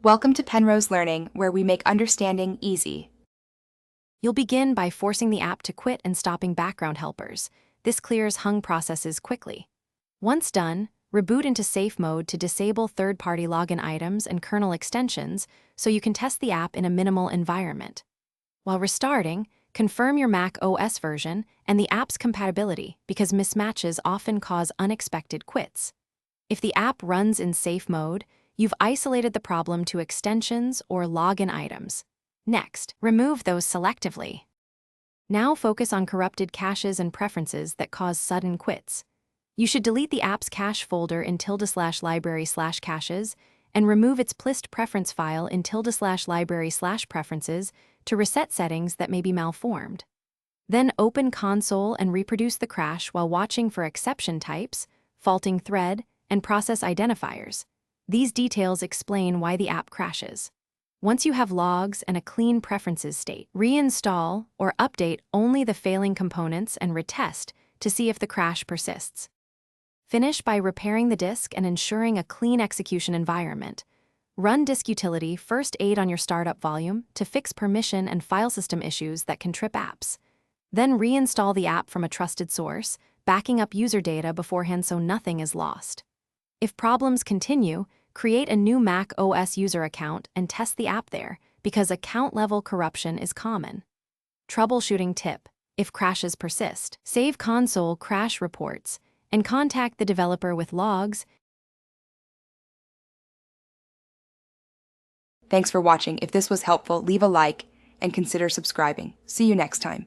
Welcome to Penrose Learning, where we make understanding easy. You'll begin by forcing the app to quit and stopping background helpers. This clears hung processes quickly. Once done, reboot into safe mode to disable third-party login items and kernel extensions so you can test the app in a minimal environment. While restarting, confirm your Mac OS version and the app's compatibility because mismatches often cause unexpected quits. If the app runs in safe mode, you've isolated the problem to extensions or login items. Next, remove those selectively. Now focus on corrupted caches and preferences that cause sudden quits. You should delete the app's cache folder in ~library/caches and remove its plist preference file in ~library/preferences to reset settings that may be malformed. Then open console and reproduce the crash while watching for exception types, faulting thread, and process identifiers. These details explain why the app crashes. Once you have logs and a clean preferences state, reinstall or update only the failing components and retest to see if the crash persists. Finish by repairing the disk and ensuring a clean execution environment. Run disk utility first aid on your startup volume to fix permission and file system issues that can trip apps. Then reinstall the app from a trusted source, backing up user data beforehand so nothing is lost. If problems continue, create a new Mac OS user account and test the app there, because account-level corruption is common. Troubleshooting tip: if crashes persist, save console crash reports and contact the developer with logs. Thanks for watching. If this was helpful, leave a like and consider subscribing. See you next time.